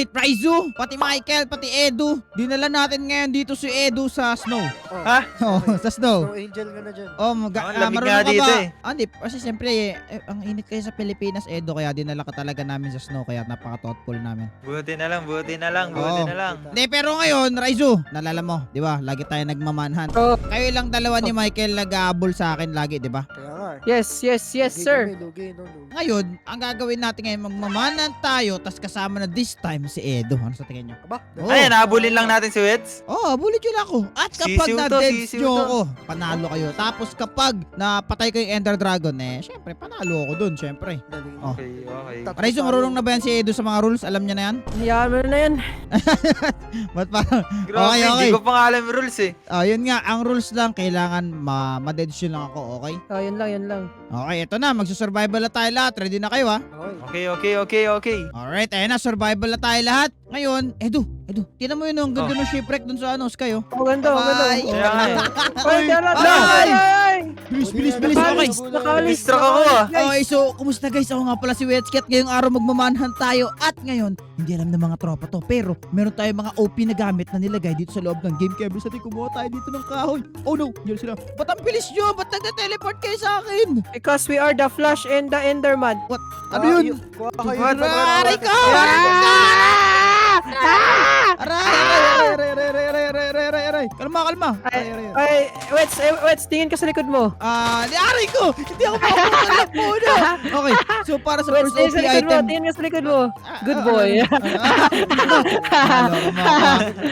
Alright, Raizu, pati Michael, pati Edu. Dinala natin ngayon dito si Edu sa snow. Ha? Oh, sa snow. So, angel ka na dyan. Oh, lamig marunong nga ka dito ba? eh. Hindi, kasi siyempre, ang init kayo sa Pilipinas, Edo, kaya dinala ka talaga namin sa snow, kaya napaka-thoughtful namin. Buti na lang, buti na lang, buti Oo. na lang. Hindi, pero ngayon, Raizu, nalala mo, di ba? Lagi tayo nagmamanhunt. Oh. Kayo lang dalawa ni Michael nag-aabol sa akin lagi, di ba? Kaya nga. Yes, sir. Lugi, no. Ngayon, ang gagawin natin ngayon, magmamanhunt tayo, tas kasama na this time si Edo. Ano sa tingin nyo? Aba, Oh. Ayan, habulin lang natin si Wets. Oh, bulit yun ako. At kapag Sisiw to, na-deads sisiw nyo to. ako, panalo kayo. Tapos kapag napatay ko yung Ender Dragon, syempre, panalo ako dun, syempre. dali. Oh. Okay, okay. Raizu, marunong na ba yan si Edo sa mga rules? Alam niya na yan? Hayaan mo na yan. Ba't parang, Grabe, okay, okay. hindi ko pa nga alam yung rules eh. Yun nga, ang rules lang, kailangan ma-deads yun lang ako, okay? Oh, yun lang. Okay, ito na, magsusurvival na tayo lahat. Ready na kayo, ha? Okay. Okay. Alright, ayun na, survival na tayo lahat. Ngayon, Edu, tinan mo yun, ang ganda ng shipwreck dun sa Sky, oh. Oh, ganda. Bye. Oh. Kaya nga eh. Ay, tara, Ay! ay! Bilis, okay. Nakalis. Distract ako ah. Okay, so, kumusta guys? Ako nga pala si Wetsky at ngayong araw magmamanhunt tayo. At ngayon, hindi alam ng mga tropa to. Pero, meron tayong mga OP na gamit na nilagay dito sa loob ng game. Kaya bilis natin kumuha tayo dito ng kahoy. Oh no, diyan sila. Ba't ang bilis nyo? Ba't nagka-teleport kayo sa akin? Because we are the Flash and the Enderman. Ano yun? Kuha kayo. What? Aray ko! Aray! Kalma! Ay, Wets, tingin ka sa likod mo. Aray ko! Hindi ako makakalak muna! Okay, so para sa Wets, first OP item. tingin ka sa likod mo. Good boy.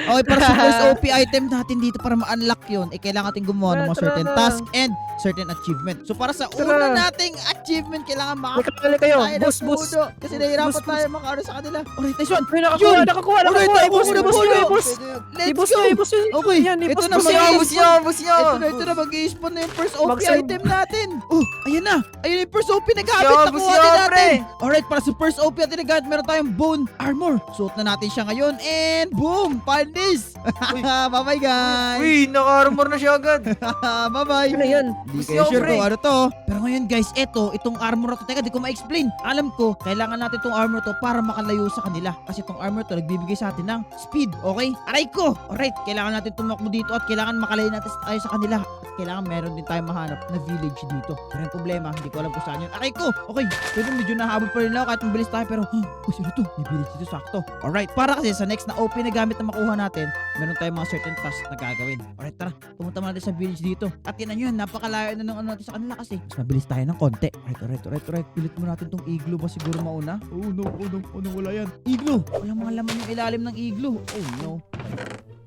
Okay, para sa first OP item natin dito para ma-unlock yun, kailangan natin gumawa ng mga certain task and certain achievement. So para sa una nating achievement, kailangan Nakakali kayo. tayo ng Boost. puno. Kasi nahirapan Boost. tayo makaano sa kanila. Alright, nice one. Uy, Yun! nakakuha. Alright, Boost. Let's I-boost go! nyo, i-boost nyo. Okay, Yan, ito i-boost na, nyo. Bus nyo. ito na, mag-i-spawn na yung first OP Mag-save. item natin. Oh, ayan na. Ayun yung first OP na gamit. Bus Nakuha nyo, din pre. natin. Alright, para sa first OP natin na gamit, meron tayong bone armor. Suot na natin siya ngayon and boom! Find this! Bye-bye guys! Uy, naka-armor na siya agad. Bye-bye! Ano yun? Hindi Bus kayo nyo, sure pre. kung ano to. Pero ngayon guys, itong armor na to. Teka, di ko ma-explain. Alam ko, kailangan natin itong armor to para makalayo sa kanila. Kasi itong armor to, nagbibigay sa atin ng speed. Okay? Aray ko! Alright, kailangan natin tumakbo dito at kailangan makalayo natin tayo sa kanila. At kailangan meron din tayong mahanap na village dito. Pero yung problema, hindi ko alam kung saan yun. Aray ko! Okay, pero medyo nahabol pa rin ako kahit mabilis tayo. Pero, sino to? May village dito sakto. Alright, para kasi sa next na OP na gamit na makuha natin, meron tayong mga certain tasks na gagawin. Alright, tara. Pumunta muna natin sa village dito. At yun yun, napakalayo na ng ano natin sa kanila kasi mas mabilis tayo ng konti. Alright. Pilit mo natin tong igloo ba siguro mauna? Oh no, wala yan. Igloo! Walang mga laman yung ilalim ng igloo. Oh no.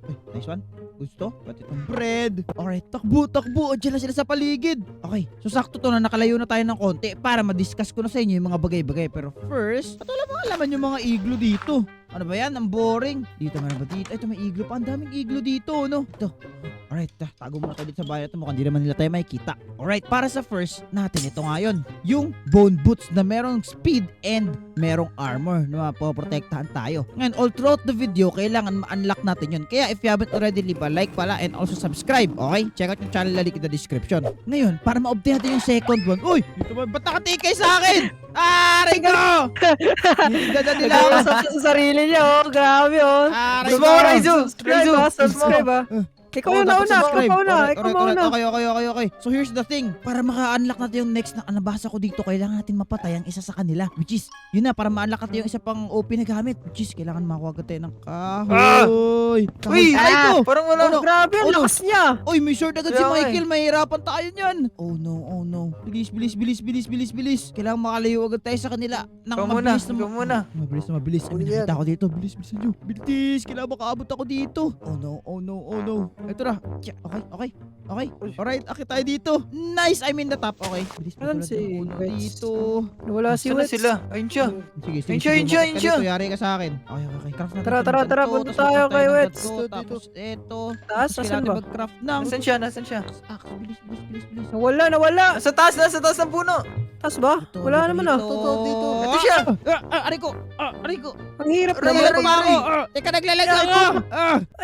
Ay, nice one. Gusto? Pati itong bread. Alright, takbo. Diyan na sila sa paligid. Okay, so sakto to na nakalayo na tayo ng konti para ma-discuss ko na sa inyo yung mga bagay-bagay. Pero first, wala mga laman yung mga igloo dito. Ano ba yan? Ang boring. Dito meron ba dito? Ito may igloo pa. Ang daming igloo dito, no? Ito. Alright, tago muna tayo dito sa bahay. Ito mukhang di naman nila tayo makikita. Alright, para sa first natin, ito nga yun. Yung bone boots na merong speed and merong armor na mapoprotektahan tayo. Ngayon, all throughout the video, kailangan ma-unlock natin yun. Kaya if you haven't already, leave a like pala and also subscribe. Okay? Check out yung channel na link in the description. Ngayon, para ma-obtain natin yung second one. Uy! Dito ba? Ba't nakatikay sa akin? Aray ko! Ganda nila ako. Nakausap siya sa sarili niya, oh. Grabe, oh. Aray Gusto ko! mo, Raizu? Subscribe, ah. Ikaw yung nauna. Ikaw mauna. Okay. So here's the thing. Para maka-unlock natin yung next na nabasa ko dito, kailangan natin mapatay ang isa sa kanila. Which is, yun na, para ma-unlock natin yung isa pang OP na gamit. Which is, kailangan makuha tayo ng kahoy. Uy, Aray ko! parang wala. Oh, no. Grabe, ang Oh, no. lakas niya. Oy, may short agad si Kaya nga Michael. Mahirapan tayo niyan. Oh no. Bilis. Kailangan makalayo agad tayo sa kanila. Ikaw muna. Mabilis. May Huli yan. nakita ako dito. Bilisan nyo. Bilis. Kailangan makaabot ako dito. Oh no. Ito na. Okay. Alright, akit tayo dito. Nice, I'm in the top. Okay. Bilis. Alam si puno Wets. dito. Wala si Saan na Wets. sila? Ayun siya. Sige. Ayun siya. Umakit ka dito, yari ka sa akin. Okay. Craft natin. Tara, punta tayo kay Wets. Tapos ito. Taas, Tapos asan kailangan ba? mag-craft ng... Nasan siya? Bilis. Nawala. Sa taas ng puno. Taas ba? Ito, Wala dito, naman, dito. ah. Ito siya. Aray ko. Ang hirap Aray, naman. aray. Naglalag pa ako. Teka, naglalag ako.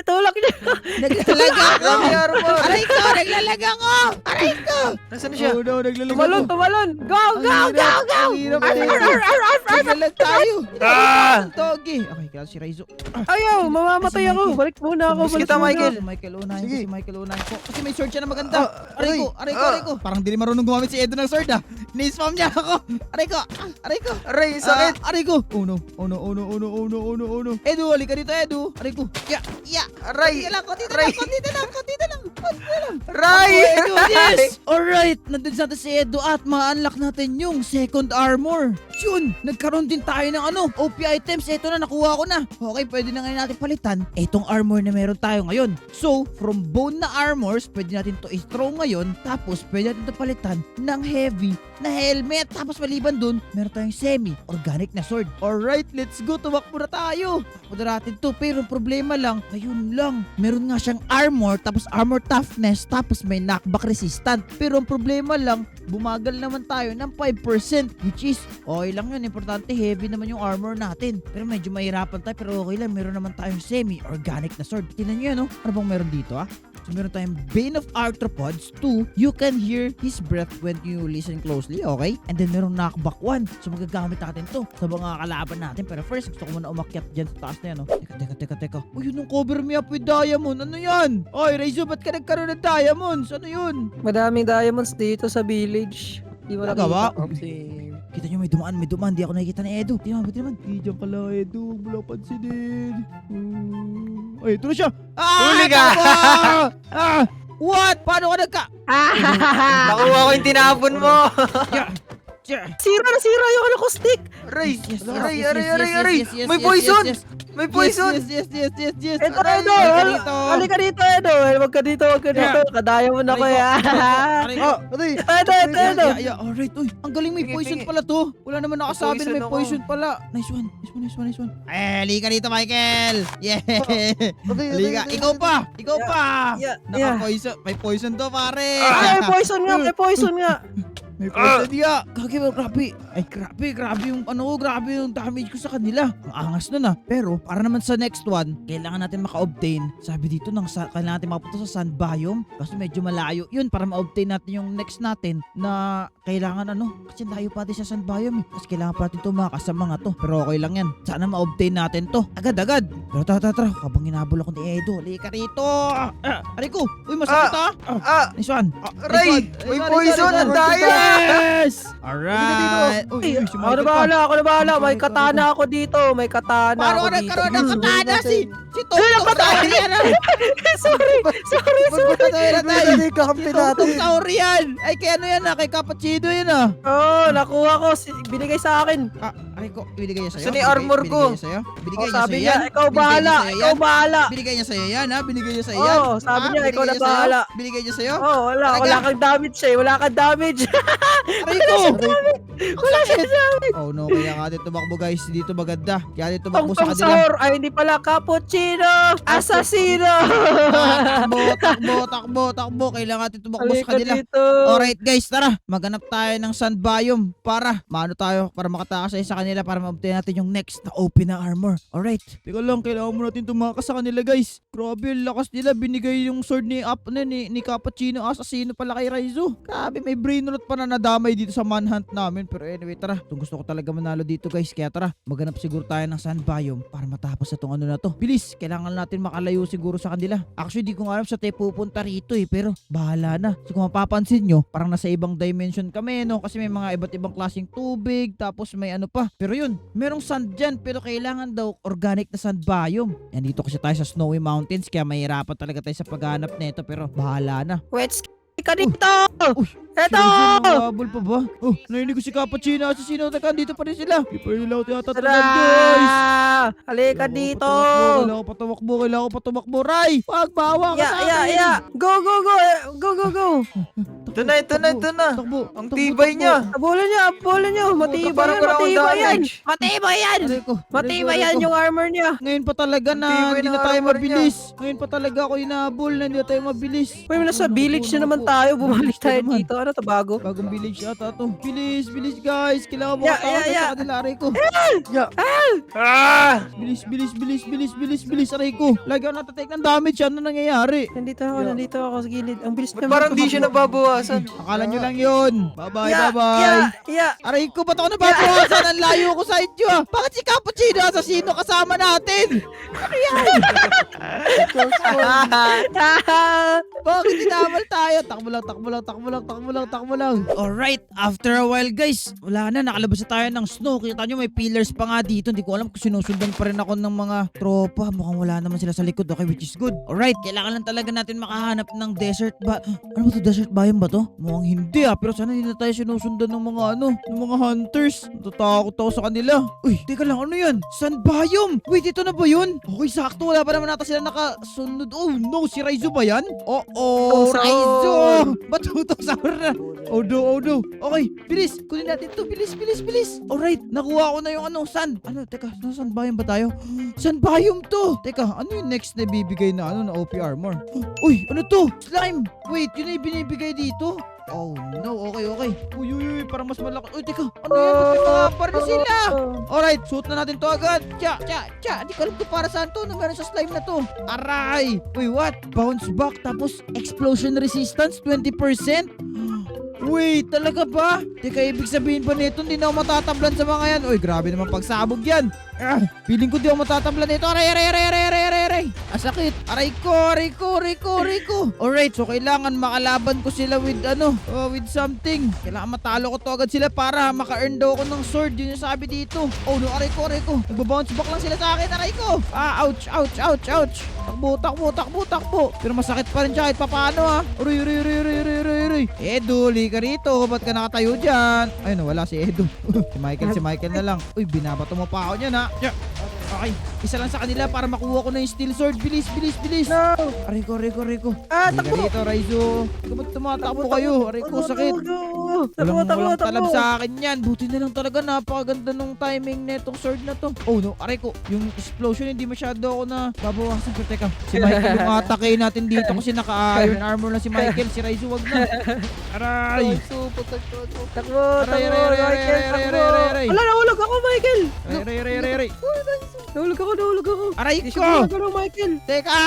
Tulak niya. Naglalag ako. Grabe armor. Aray ko. naglalag ako! Aray ko! Nasaan na siya? Oh no, naglalag Tumalon, ako. tumalon. Go, go, Ang go, hirap, go. ang hirap nito. Naglalag tayo. Doggy. Okay, kaya si Raizo. Ayaw, mamamatay Ay, si ako. Michael. Balik muna ako. Bus Balik kita, muna. Michael. Si Michael unahin ko, Sige. si Michael unahin ko. Kasi may sword siya na maganda. Aray Uy. ko, aray ko, aray ko, aray ko. Parang di marunong gumamit si Edo ng sword ah. Ni-spam niya ako. Aray ko, aray ko. Aray, sakit. Aray ko. Oh no, oh no, oh no, oh no, oh no, oh no, oh no. Edu, halika dito, Edu. Aray ko. Ya, ya. Aray. Konti lang, konti Aray. lang, konti lang, konti lang. Aray. Edu, yes! Alright, nandun sa atin si Edu at ma-unlock natin yung second armor. Yun, nagkaroon din tayo ng OP items. Ito na, nakuha ko na. Okay, pwede na ngayon natin palitan itong armor na meron tayo ngayon. So, from bone na armors, pwede natin to i-throw ngayon. Tapos, pwede natin to palitan ng heavy na helmet. Tapos, maliban dun, meron tayong semi-organic na sword. Alright, let's go. Tumakbo na tayo. Takbo na natin to. Pero, ang problema lang, ayun lang. Meron nga siyang armor, tapos armor toughness, tapos may knockback resistant. Pero, ang problema lang, bumagal naman tayo ng 5%, which is, okay lang yun. Importante, heavy naman yung armor natin. Pero medyo mahirapan tayo, pero okay lang. Meron naman tayong semi-organic na sword. Tingnan nyo yan, no? Ano bang meron dito, ah? So, meron tayong Bane of Arthropods 2. You can hear his breath when you listen closely, okay? And then, merong knockback 1. So, magagamit natin to sa mga kalaban natin. Pero first, gusto ko muna umakyat dyan sa taas na yan, no? Teka. Uy, yun yung cover me up with diamond. Ano yan? Oy, Reizo, ba't ka nagkaroon ng diamonds? Ano yun? Madaming diamonds dito sa village. Di mo Nagawa? nakita. Kasi... Kita nyo, may dumaan. Di ako nakikita ni Edu. Di naman. Diyan ka lang, Edu. Huwag mo lang pansinin. Ay, ito na siya. Huli ka! What? Paano ka nagka... Nakuha ko yung tinapon mo. Nasira yung ano ko stick. Aray. Yes, Aray. yes, May yes, poison. yes, yes. May poison. Yes. Ito, Aray, Edo. halika dito. Halika dito, Edo. Huwag ka dito. Kadaya mo na ko, ya. Aray Oh, ko. aray. Edo. Alright. Uy, ang galing, may Sige, poison sige. pala to. Wala naman nakasabi na may Poison ako. poison pala. Nice one. Halika dito, Michael. Yeah. Halika. Ikaw pa. Yeah. Naka-poison. May poison to, pare. Ay, may poison nga. May poison niya. Kagi mo, grabe. Ay, grabe yung grabe yung damage ko sa kanila. Ang angas nun ah. Pero, para naman sa next one, kailangan natin maka-obtain. Sabi dito, kailangan natin makapunta sa sand biome. Kasi medyo malayo yun para ma-obtain natin yung next natin na kailangan kasi layo pa din sa sand biome eh. Kasi kailangan pa natin tumakas sa mga to. Pero okay lang yan. Sana ma-obtain natin to. Agad. Pero tara. Habang hinabol ako ni Edo, halika rito. Aray ko. Uy, masakit Nice one. Aray. May poison. Ang daya. Yes! Alright! Uy, si Ako Michael na pa. bahala. May katana ako dito. Paano ka nagkaroon ng katana? Si Tok Sauri yan ah! Sorry. Si Tok Sauri yan! Ay, kay ano yan ah? Kay Cappuccino yan ah! Oh, nakuha ko. Binigay sa akin. Aray ko, binigay niya sa'yo? Saan yung armor ko? Binigay niya Sabi sa'yo niya, yan? ikaw bahala. Binigay niya sa'yo yan ha? Binigay niya sa'yo yan? Oo, sabi niya, ikaw na Binigay niya sa'yo? bahala. Binigay niya sa'yo? Oh, wala kang damage eh. Wala kang damage. Aray ko! Wala siya damage. Oh no, kaya nga din tumakbo guys. Dito maganda. Kaya din tumakbo sa Tong kanila. sahur. Ay, hindi pala. Cappuccino. Assassino. Takbo. Kailangan natin tumakbo sa Halika kanila. dito. Alright guys, tara. Maghanap tayo ng sand biome para makatakas tayo sa kanila para ma-obtain natin yung next na open na armor. Alright. Teka lang, kailangan mo natin tumakas sa kanila guys. Grabe, ang lakas nila. Binigay yung sword ni Cappuccino Assassino pala kay Raizo. Grabe, may brain rot pa na nadamay dito sa manhunt namin. Pero anyway, tara. Itong gusto ko talaga manalo dito guys. Kaya tara, maghanap siguro tayo ng sand biome para matapos itong na to. Bilis, kailangan natin makalayo siguro sa kanila. Actually, di ko nga alam sa tayo pupunta rito pero bahala na. So kung mapapansin nyo, parang nasa ibang dimension kami, no? Kasi may mga iba't ibang klaseng tubig, tapos may ano pa. Pero yun, merong sand dyan, pero kailangan daw organic na sand biome. Yan, dito kasi tayo sa Snowy Mountains, kaya mahirapan talaga tayo sa paghanap nito, pero bahala na. Wait, ka dito. Uy, Eto. Habol pa ba? Oh, narinig ko si Cappuccino Assassino. Dito pa rin sila. Di pa rin lang tinatatandaan, guys. Halika dito. Kailangan ko pa tumakbo. Ray! Wag, bawa ka sa akin. Yeah. Go. Ito na, ito na, ito na. Takbo. Ang takbo, tibay takbo. niya. Abulan nyo. Matibay Parang yan, wala akong matibay yan. damage. Matibay yan. Aray ko. Matibay yan yung armor niya. Ngayon pa talaga na Tibay hindi ng na tayo armor mabilis. Ngayon pa talaga ako inahabol na hindi na tayo mabilis. Uy, nasa village na naman tayo. Bumalik tayo naman. dito. Ano to, bago? Bagong village ata to. Bilis, bilis guys. Kailangan mo Yeah, katawa yeah, sa kanila. Aray ko. Ah! Bilis, bilis, bilis, bilis, bilis, bilis. Aray ko. Lagi ako natatake ng damage. Ano nangyayari? Nandito ako sa gilid. Ang bilis Ba't naman. parang di siya nababawasan? Akala nyo lang yun. Bye-bye, Yeah, bye-bye. yeah. Aray ko, ba't ako nababawasan? Ang layo ko sa inyo ah. Bakit si Cappuccino Assassino kasama natin? Bakit tinamal tayo? Takbo lang, takbo lang, takbo lang, takbo lang, takbo lang. Alright, after a while guys, wala na, nakalabas na tayo ng snow. Kita nyo may pillars pa nga dito. Hindi ko alam kung sinusundan pa rin ako ng mga tropa. Mukhang wala naman sila sa likod, okay, which is good. Alright, kailangan lang talaga natin makahanap ng desert ba... Ano ba to? Desert biome ba to? Mukhang hindi ah, pero sana hindi na tayo sinusundan ng mga ng mga hunters. Natatakot ako sa kanila. Uy, teka lang, ano yan? Sun biome! Wait, ito na ba yun? Okay, sakto. Wala pa naman nata sila nakasunod. Oh no, si Raizo ba yan? Oo, Raizo! Batuto sa na. Oh no. Okay, bilis. Kunin natin to. Bilis, bilis, bilis. Alright, nakuha ko na yung sun. Ano, teka, sun biome ba tayo? Sun biome to. Teka, ano yung next na bibigay na na OP armor? Uy, ano to? Slime! Wait, yun na yung binibigay dito? Oh no, okay. Uy, parang mas malaki. Uy, teka, ano yan? Ba't may mga baril sila? Alright, suot na natin to agad. Tsa. Di ko alam kung para saan to. Ano meron sa slime na to? Aray! Uy, what? Bounce back, tapos explosion resistance, 20%? Wait, talaga ba? Teka, ibig sabihin ba nito hindi na ako matatablan sa mga yan? Uy, grabe naman pagsabog yan. Feeling ko di ako matatablan nito. Aray. Sakit. Aray ko. Alright, so kailangan makalaban ko sila with with something. Kailangan matalo ko to agad sila para maka-earn daw ako ng sword. Yun yung sabi dito. Oh no, aray ko. Nagbabounce back lang sila sa akin. Aray ko. Ouch. Takbo. Pero masakit pa rin siya kahit papaano ha. Uy. Edu, ka rito. Ba't ka nakatayo dyan? Ayun, wala si Edu. si Michael na lang. Uy, binabato mo pa ako niyan ha. Okay, isa lang sa kanila para makuha ko na yung steel sword. Bilis. No! Aray ko. Takbo! Dito, Raizo. Ba't tumatakbo kayo? Aray ko, sakit. Walang talab sa akin yan. Buti na lang talaga. Napakaganda nung timing netong sword na to. Oh no, aray ko. Yung explosion hindi masyado ako na babawasan. Pero teka, si Michael yung atake natin dito kasi naka-iron armor na si Michael. Si Raizo, wag na. Aray. Takbo! Aray. Wala, nahulog ako, Michael! Aray. Nahulog ako. Aray Hindi ko. siya ng Michael. Teka!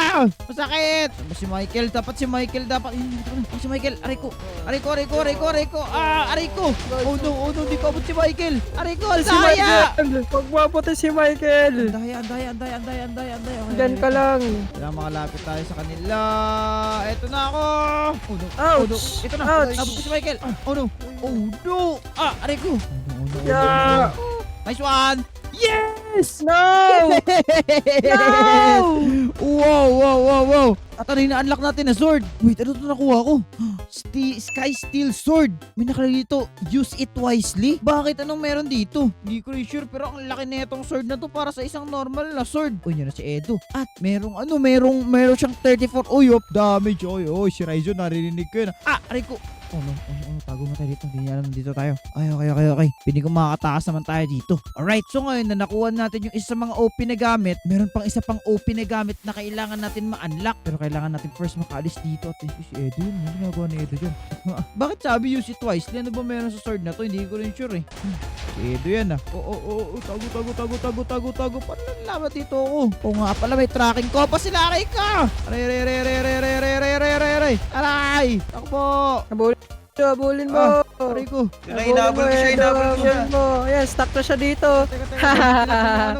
Masakit! Si Michael. Dapat si Michael. Si Michael. Aray ko. Aray ko. Aray ko. Oh no. Hindi ko abot si Michael. Aray ko. Si Daya! Michael! Huwag maputi si Michael! Anday. Okay, Diyan ka lang. kailangan makalapit tayo sa kanila. Eto na ako. Oh no. Ouch! Ito na. Ouch! Abot ko si Michael. Oh no. Aray ko. Yeah! Nice one. Yes! No! Wow! At ano yung na-unlock natin na sword? Wait, ano ito nakuha ko? Sky Steel Sword. May nakalagay dito, use it wisely. Bakit? Anong meron dito? Hindi ko rin sure, pero ang laki na itong sword na to para sa isang normal na sword. Uy, yun na si Edo. At meron siyang 34 damage. Oy, si Raizo, narinig ko yun. Aray ko. Oh no, tago mo tayo dito. Hindi niya alam dito tayo. Okay. Pili ko makakataas naman tayo dito. Alright, so ngayon na nakuha natin yung isa sa mga OP na gamit, meron pang isa pang OP na gamit na kailangan natin ma-unlock. Pero kailangan natin first makaalis dito. At si Edo yun. Ano ginagawa ni Edo dyan? Bakit sabi use it wisely? Ano ba meron sa sword na to? Hindi ko rin sure eh. Si Edo yan ah. Tago. Paano nalaman dito ako? Oo nga pala, may tracking ko pa sila. Aray ka! Aray! Takbo! Abulin mo! Aray ko. Hinabol ko siya. Ayan, stuck na siya dito. Teka.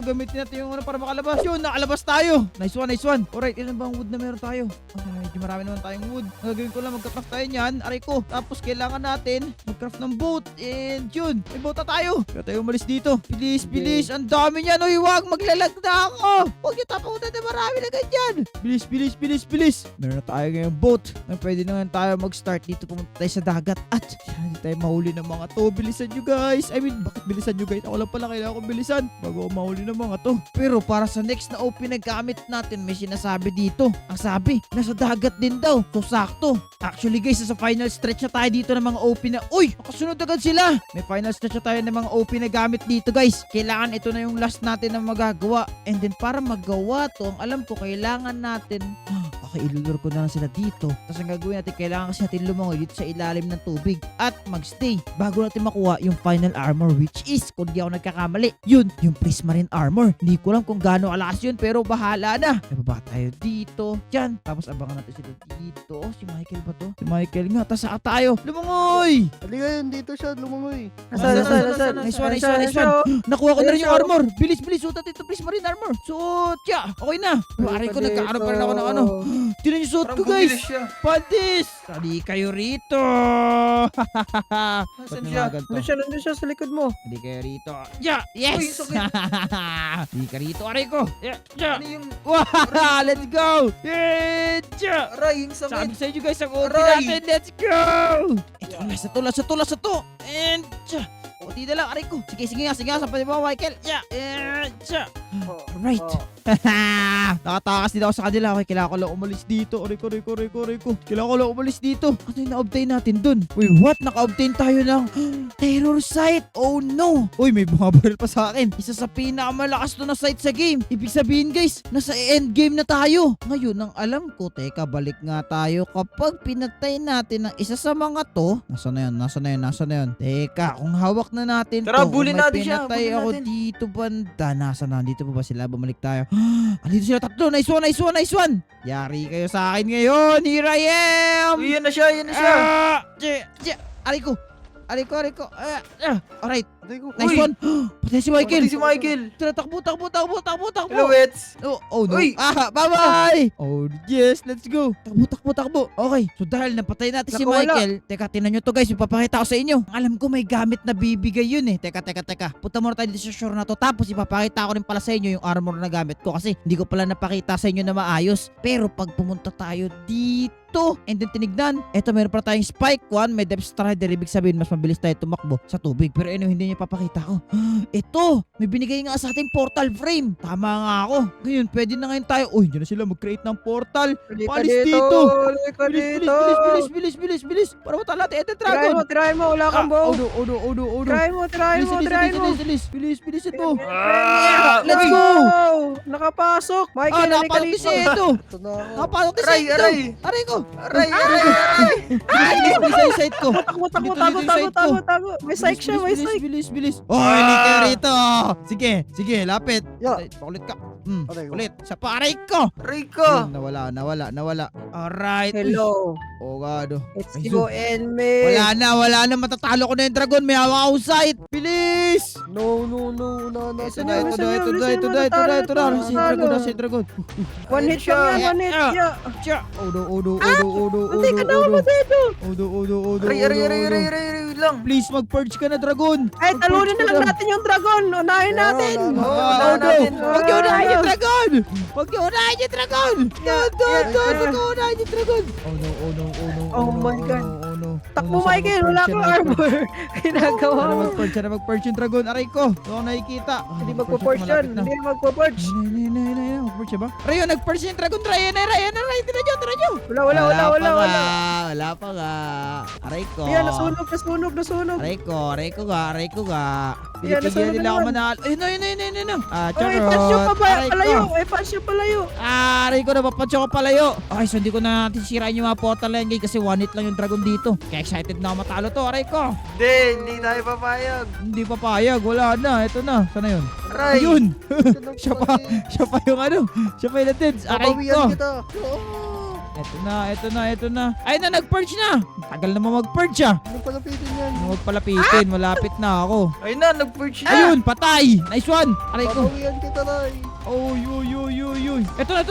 Gamitin natin yung para makalabas. Yun, nakalabas tayo. Nice one. Alright, ilan ba ang wood na meron tayo? Medyo marami naman tayong wood. Gagawin ko lang, magka-craft tayo niyan. Aray ko. Tapos kailangan natin mag-craft ng boat. And yun, may boat na tayo. Kaya tayo umalis dito. Bilis. Ang dami niyan. Uy, wag, maglalag na ako. Huwag yung tapakutan na napakarami na ganyan. Bilis, bilis, bilis, bilis. Meron na tayo ngayong boat. Ay, pwede na nga tayo mag-start dito. Pumunta tayo sa dagat. At hindi tayo mahuli ng mga to. Bilisan nyo guys. I mean, bakit bilisan nyo guys? Ako lang pala kailangan kong bilisan bago ako mahuli ng mga to. Pero para sa next na OP na gamit natin, may sinasabi dito. Ang sabi, nasa dagat din daw. So sakto. Actually guys, sa final stretch na tayo dito ng mga OP na. Uy, nakasunod agad sila. May final stretch na tayo ng mga OP na gamit dito guys. Kailangan ito na yung last natin na magagawa. And then para magawa to, ang alam ko, kailangan natin okay, ilulur ko na lang sila dito. Tapos ang gagawin natin, kailangan kasi natin lumangoy dito sa ilalim ng tubig at magstay bago natin makuha yung final armor, which is, kung di ako nagkakamali, yun, yung prismarine armor. Hindi ko alam kung gaano kalakas yun, pero bahala na. Nababa tayo dito. Yan. Tapos abangan natin sila dito. Oh, si Michael ba to? Si Michael nga. Tapos saan tayo? Lumangoy! Halika yun, dito siya, lumangoy. Nasaan? Nice one, nice one, nice one. Nakuha ko na rin yung armor. Bilis, bilis. Suot natin ito, prismarine armor. Suot, yeah. Okay na. Aray ko, nagkakaroon pa rin ako ng ano. Tinan yung suot ko, Parang guys. bumilis siya. Pandis! Sali kayo rito! Nasaan siya? Nandun siya sa likod mo. Hindi kayo rito. Yeah! Yes! Uy, sakit. Hindi ka rito, aray ko. Yeah! Yeah! Ano yung... Wow! Let's go! Yeah! Yeah! Aray, yung Sabi sakit. sa inyo guys, ang OP Aray! natin. Let's go! Ito, lasa to. And, yeah! OT na lang, aray ko. Sige nga. Sabi mo, Michael. Yeah! Yeah! Alright. Nakatakas din ako sa kanila. Okay, kailangan ko lang umalis dito. Aray ko. Kailangan ko lang umalis dito. Ano yung na-obtain natin dun? Uy, what? Naka-obtain tayo ng terror sight. Oh no. Uy, may bumabaril pa sa akin. Isa sa pinakamalakas to na sight sa game. Ibig sabihin guys, nasa end game na tayo. Ngayon, ang alam ko, teka, balik nga tayo. Kapag pinatay natin ang isa sa mga to, nasa na yun? Teka, kung hawak na natin Tara, to, bulin kung may natin siya, pinatay bulin ako natin. dito banda. Nasa na? Dito pa ba sila? Bumalik tayo. Andito sila tatlo. Nice one. Yari kayo sa akin ngayon. Here I am. Uy, yan na siya. Aray ko. Alright. Nice Nice one. Patay si Michael. Si Michael. Tara, takbo. Hello, Wets. Oh no. Uy! Bye-bye! Oh, yes, let's go. Takbo. Okay, so dahil napatay natin si Naku, wala. Michael, teka, tinan nyo to guys, ipapakita ko sa inyo. Alam ko may gamit na bibigay yun eh. Teka. Punta muna tayo dito sa shore na to. Tapos ipapakita ko rin pala sa inyo yung armor na gamit ko kasi hindi ko pala napakita sa inyo na maayos. Pero pag pumunta tayo dito, and then tinignan, eto meron pa tayong spike 1, may depth strider, ibig sabihin mas mabilis tayo tumakbo sa tubig. Pero hindi niya papakita ko. Ito, may binigay nga sa ating portal frame. Tama nga ako. Ngayon, pwede na ngayon tayo. Uy, dyan na sila mag-create ng portal. Palis dito. Bilis. Para matala natin. Ito, dragon. Try mo. Wala kang bow. Odo. Try mo. Bilis mo. Let's go! Nakapasok. Michael, halika Napasok dito. kasi ito. Ito na ako. Napasok kasi Aray, ito. aray. Aray ko. Aray. Bilis sa side ko. Takbo. Dito yung side ko. May psych siya. Bilis. Oh, halika rito. Sige, lapit. Yeah. Pakulit ka. Aray ko. Ulit. Sa paray ko. Aray ko. Nawala. Alright. Hello. Oh, God. It's Ay, you and me. Wala na. Matatalo ko na yung dragon. May hawak akong sight. Bilis. No. Ito Listen, na. talo. Si dragon. One hit lang yan. One hit. Yeah. Tiya. Odo. Hindi ka namatay ito. Odo. Aray lang. Please, mag-purge ka na, dragon. Ay, talunin na lang natin yung dragon. Unahin natin. Wala natin. Huwag niyo unahin yung dragon. Huwag niyo unahin yung dragon. Oh no. Oh my God. Oh no. Takbo, Michael. Wala kang armor. Ginagawa mo. Mag-purge yung dragon. Aray ko. Ito ako nakikita. Hindi magpo-forge yan. Hindi magpo-forge. Mag-purge ba? Rayo, nag-purge yung dragon. Rayo. Tira nyo. Wala pa nga. Aray ko. Yan, nasunog. Aray ko ga. Yan, Pinipigilan nasunog nila ako naman. manalo. Ayun. Ay, Charot. patch yung Aray ko. palayo. Aray ko, napapansyo ko palayo. Okay, so hindi ko na natin sirain yung mga portal lang guys kasi one hit lang yung dragon dito. Kaya excited na ako matalo to. Aray ko. Hindi tayo papayag. Hindi papayag. Wala na. Ito na. Sana yun? Aray. Ayun. Siya pa yung ano. Siya pa yung attends. Aray ko. Papawian kita. Ito na. Ay na, nag-purge na. Tagal naman mag-purge ah. Ano palapitin yan? Huwag palapitin. Malapit na ako. Ayun na, nag-purge na. Ayun, patay. Nice one. Aray ko. Papawian kita, Ray. Oh, yoy. Ito na.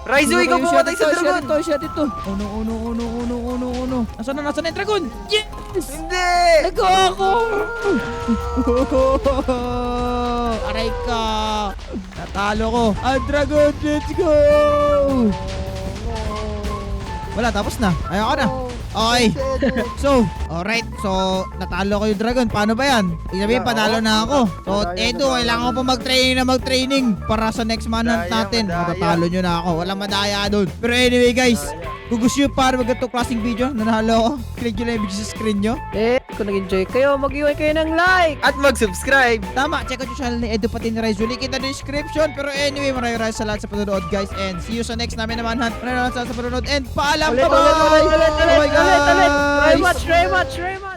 Raizo, ikaw pumatay sa dragon. Ito. Oh no. Nasaan na yung dragon? Yes! Hindi. Nagawa ko! Aray ka. Natalo ko. Ang dragon, let's go. Wala, tapos na. Ayoko na. Okay. So, alright. So, natalo ko yung dragon. Paano ba yan? Ibig sabihin, panalo na ako. So, Edo, kailangan ko pa mag-training para sa next manhunt Madaya, natin. madaya. Matatalo nyo na ako. Walang madaya doon. Pero anyway, guys. Kung gusto nyo para mag-ganito klaseng video, nanalo ako. Click nyo lang yung video sa screen nyo. Kung nag-enjoy kayo, mag-iwan kayo ng like. At mag-subscribe. Tama, check out yung channel ni Edo pati ni Raizo. Link in the description. Pero anyway, maraming salamat sa panonood, guys. And see you sa next namin na manhunt. Maraming salamat sa panonood. And paalam. Ulit, Bye-bye. ulit, ulit, ulit, Bye-bye, ulit, ulit. Try guys. much, try much, try much.